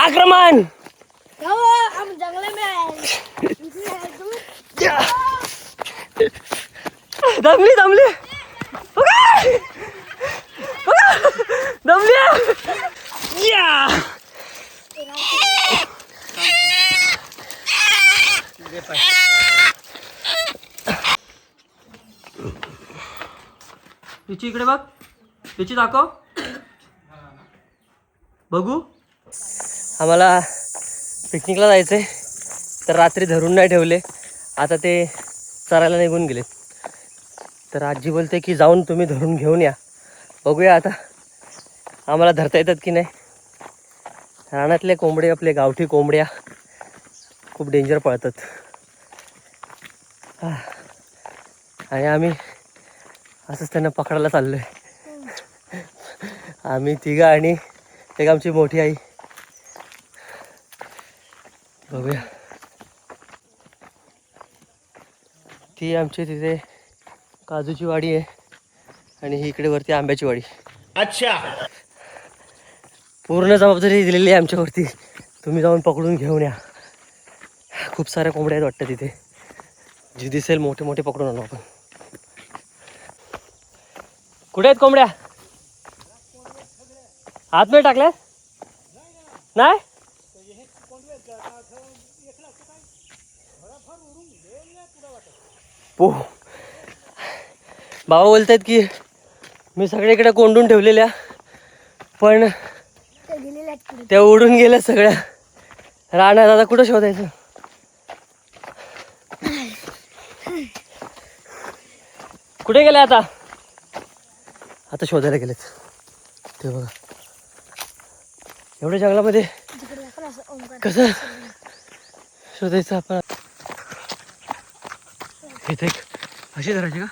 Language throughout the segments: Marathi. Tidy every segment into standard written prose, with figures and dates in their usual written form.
आक्रमण! हम जंगल में आए। दमली दमली दमली या तिची इकडे बघ, तिची दाखव बघू. आम्हाला पिकनिकला जायचंय तर रात्री धरून नाही ठेवले, आता ते चरायला निघून गेले. तर आजी बोलते की जाऊन तुम्ही धरून घेऊन या. बघूया आता आम्हाला धरता येतात की नाही. रानातले कोंबडे, आपले गावठी कोंबड्या खूप डेंजर पळतात. आणि आम्ही असंच त्यांना पकडायला चाललोय. आम्ही तिघं आणि एक आमची मोठी आई. बघूया. ती आमची तिथे काजूची वाडी आहे आणि ही इकडे वरती आंब्याची वाडी. अच्छा, पूर्ण जबाबदारी दिलेली आहे आमच्यावरती. तुम्ही जाऊन पकडून घेऊन या. खूप साऱ्या कोंबड्या आहेत वाटतं तिथे. जी दिसेल मोठे मोठे पकडून आणू आपण. कुठे आहेत कोंबड्या? आतमध्ये टाकल्या नाही? बाबा बोलतायत की मी सगळीकडे कोंडून ठेवलेल्या, पण त्या उडून गेल्या सगळ्या. रानात आता कुठं शोधायचं? कुठे गेले आता? आता शोधायला गेलेत ते बघा. एवढ्या जंगलामध्ये कसं शोधायचं आपण? इथे अशी धरायची का?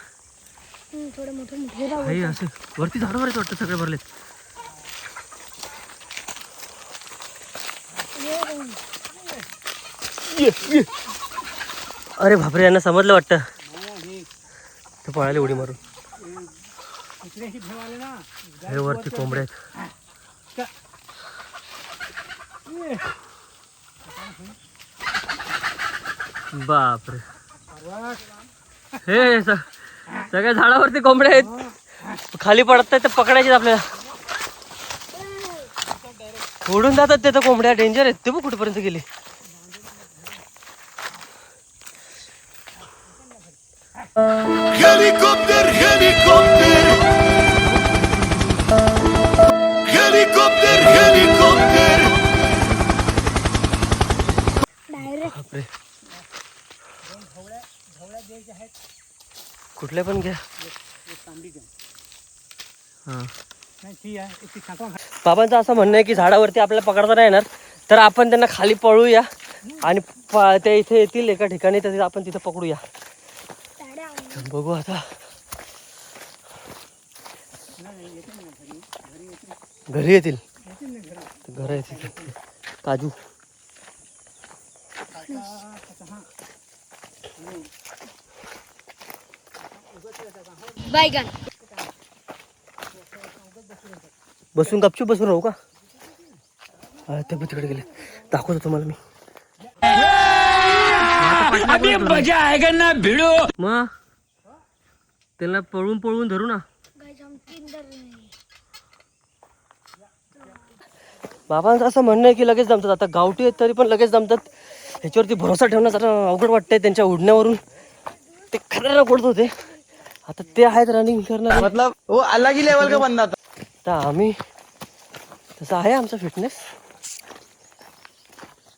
थोडे मोठे मोठे काही असं वरती झाडावर आहेत वाटतं, सगळे भरलेत. अरे बापरे, यांना समजलं वाटतं. ते पळाले उडी मारून. हे वरती कोंबड्या आहेत. बापरे, हे सगळ्या झाडावरती कोंबड्या आहेत. खाली पडत आहेत, ते पकडायचे आपल्याला. उडून जातात ते तर कोंबड्या. डेंजर आहेत ते. बघ कुठेपर्यंत गेली. Helicopter helicopter helicopter helicopter. बापरे, कुठल्या पण घ्या. हां, बाबांचं असं म्हणणं आहे की झाडावरती आपल्याला पकडता नाही येणार, तर आपण त्यांना खाली पळूया आणि ते इथे येतील एका ठिकाणी, तर आपण तिथे पकडूया. बघू आता. घरी येतील. घर येतील. काजू बैगन बसून गपचूप बसून राहू का? ते तिकडे गेले. दाखवतो तुम्हाला मी. मजा आएगा ना भिड़ो. मग त्यांना पळून पळून धरू ना. बाबांचं असं म्हणणं आहे की लगेच जमतात. आता गावठी आहेत तरी पण लगेच जमतात. ह्याच्यावरती भरोसा ठेवणं जरा अवघड वाटतंय. त्यांच्या उडण्यावरून ते खतरनाक उडत होते. आता ते आहेत रनिंग करणार, मतलब वो अलग ही लेवल का बंदा था. तर आम्ही तसं आहे आमचा फिटनेस.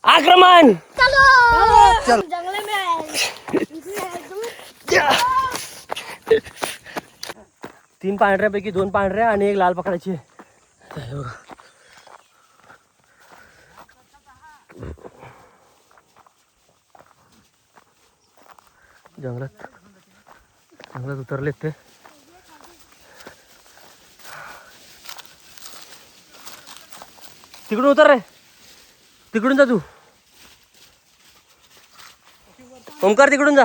आक्रमण! हम जंगल में आए। 3 पांढऱ्यापैकी 2 पांढऱ्या आणि 1 लाल पकडायची. जंगलात उतरलेत ते. तिकडून उतर रे, तिकडून जा तू. ओमकार तिकडून जा.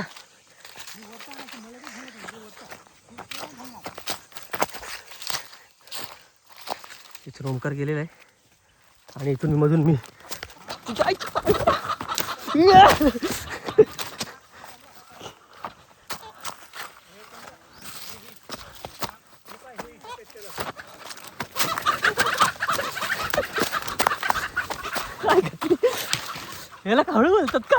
इथून ओमकार गेलेला आहे आणि इथून मधून मी याला कावळं बोलतात का?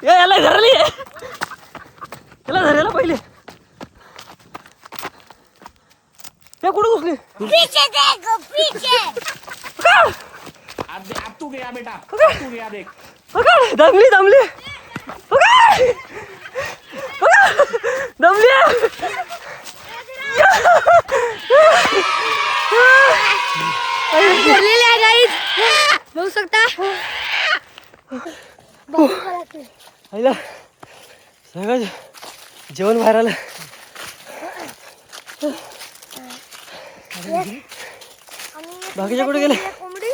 याला धरली, याला धरायला पहिले. ते कुठं घुसले? पीछे देखो पीछे. अब तू गया बेटा, अब तू गया देख. पकड, दमली दमली. पकड, पकड, दमली. धरलेले आहे गाईज, बघू शकता. आईला सगळं जेवण बाहेर आलं. बाकीचे कुठे गेले? कोंबडी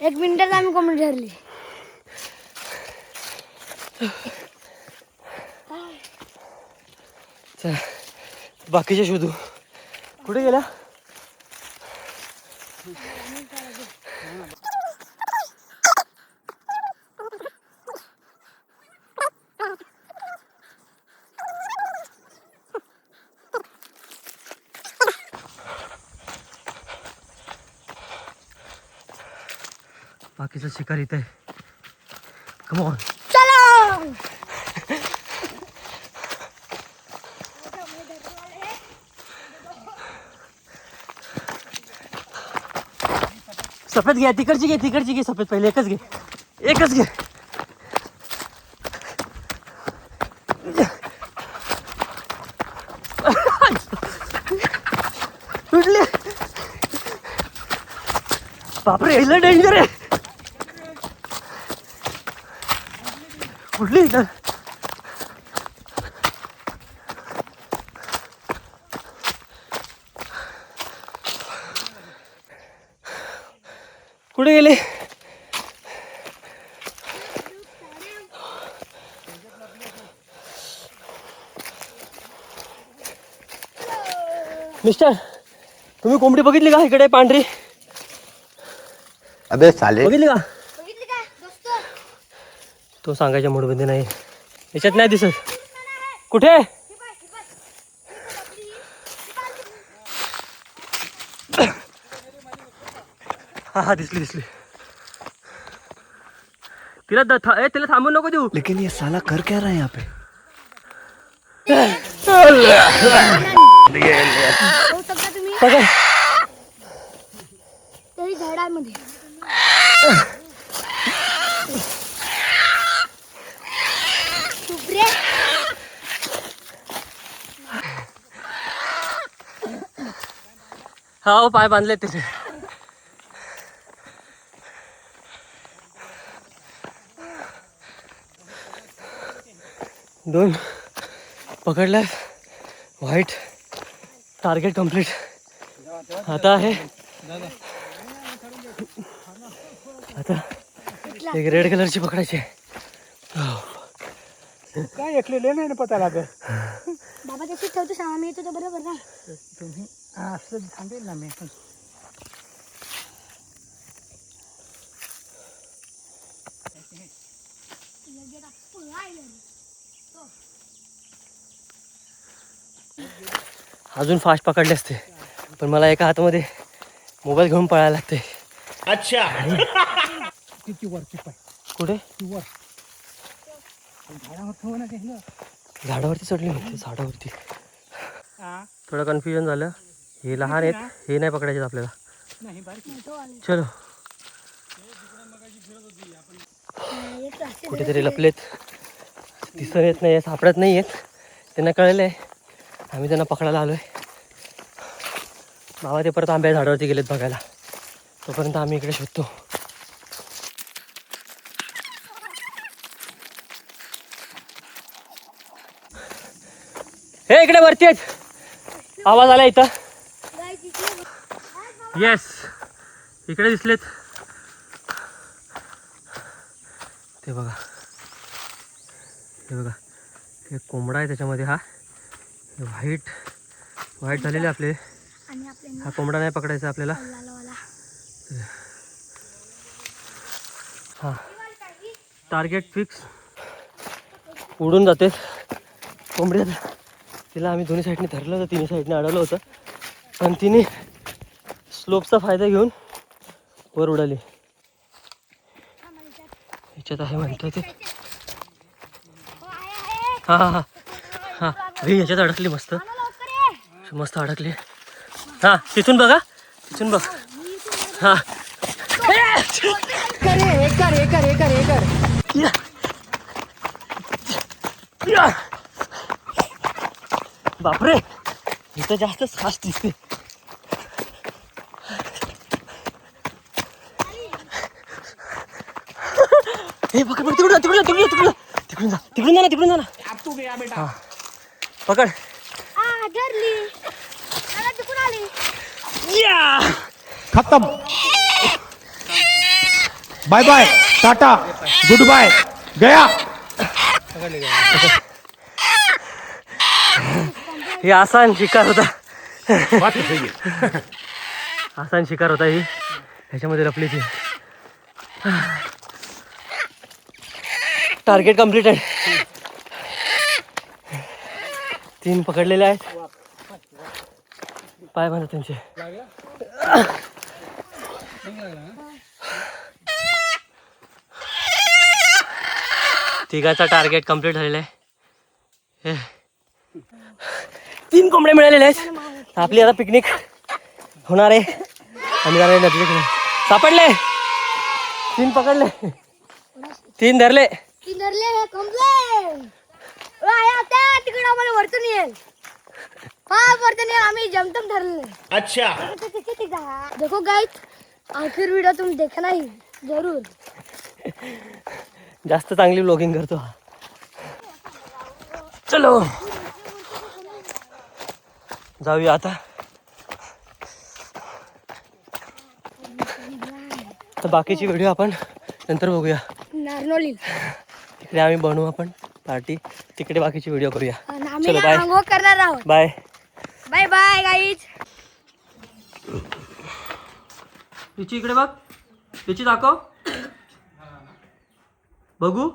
1 मिनिटात आम्ही कोंबडी धरली. चला, बाकीचे शोधू. कुठे गेला? बाकीचा शिकार इथे आहे. Come on. चलो. सफेद घे, तिकडची घे, तिकडची घे. सफेद पहिले एकच घे, एकच घे. तुटले. बापरे, इथलं डेंजर आहे. कुठली इथं? कुठे गेले? मिस्टर, तुम्ही कोंबडी बघितली का? इकडे पांढरी अबे साले. बघितली का? बघितली का दोस्त? तो सांगायच्या मूडमध्ये नाही. याच्यात नाही दिसत. कुठे? हा हा, दिसली दिसली. तिला थांबून नको देऊ. लेकिन ये साला कर क्या रहा है यहाँ पे? बघू शकता तुम्ही पकड. तरी झाडामध्ये. सुप्रे. हा, हो, पाय बांधले तिथे. दोन पकडल्यात. White target complete. आता आहे आता एक रेड कलरची पकडायची आहे. काय एकलेले नाही ना पता लागत. बाबा तशी ठेवतो सांगा, मी येतो तर बरोबर ना. तुम्ही असं थांबेल ना मी. अजून फास्ट पकडले असते, पण मला एका हातामध्ये मोबाईल घेऊन पळायला लागते. अच्छा. किती वरती पाय कुठे? वर झाडावर ठेव ना ते. झाडावरती चढली होती. झाडावरती थोडं कन्फ्युजन झालं. हे लहान आहेत, हे नाही पकडायचे आपल्याला. चलो, कुठेतरी लपलेत, दिसत येत नाही, सापडत नाही आहेत. त्यांना कळलं आहे आम्ही त्यांना पकडायला आलो आहे. बाबा ते परत आंब्या झाडावरती गेलेत बघायला. तोपर्यंत आम्ही इकडे शोधतो. हे इकडे वरती आहेत. आवाज आला इथं. येस, इकडे दिसलेत. ते बघा, हे बघा, एक कोंबडा आहे त्याच्यामध्ये. हा व्हाईट झालेले आपले. आणि आपले हा कोंबडा नाही पकडायचा आपल्याला. लालवाला. हा टार्गेट फिक्स. उडून जाते कोंबडी. तिला आम्ही दोन्ही साईडने धरलं होतं, तिन्ही साईडने अडवलं होतं, पण तिने स्लोपचा फायदा घेऊन वर उडाली. ह्याच्यात आहे म्हणतोय ते. हा हा हा हा ह्याच्यात अडकली मस्त, मस्त अडकली. हा तिथून बघा, तिथून बघ. हा बापरे, इथं जास्तच फास्ट दिसते. हे पकड पकड, तिकडून तिकडून तिकडून तिकडून तिकडून जा, तिकडून जा ना, तिकडून जा ना. अब तू गया बेटा. हा पकड. धरली. मला तिकडून आली. या खत्म. Bye bye, tata, good bye, गया. हे आसान शिकार होता. बात तो सही है. आसान शिकार होता ही. ह्याच्यामध्ये लपली ती. टार्गेट कम्प्लीट आहे. 3 पकडलेले आहेत. पाय बांधा त्यांचे. तिघाचा टार्गेट कम्प्लीट झालेला आहे. 3 कोंबडे मिळालेले आहेत. आपली आता पिकनिक होणार आहे. आम्ही जाणार आहे नदीच्या किनारी. सापडले 3 पकडले, 3 धरले. ती धरले हे कंप्लेंट. आता तिकडे आम्हाला वरतून येईल. फार वरतून येईल. आम्ही जमतम ठरले. अच्छा. देखो गाइस, आखिर वीडियो तुम देखना ही जरूर. जास्त चांगली व्लॉगिंग करतो. चलो जाऊया आता. तर बाकीची व्हिडिओ आपण नंतर बघूया. नारनोली. तिकडे आम्ही बनवू आपण पार्टी, तिकडे बाकीची व्हिडिओ करूया. आम्ही चलो बाय आंघोळ करणार आहोत. बाय. Bye bye guys. तिची इकडे बघ, तिची दाखव बघू.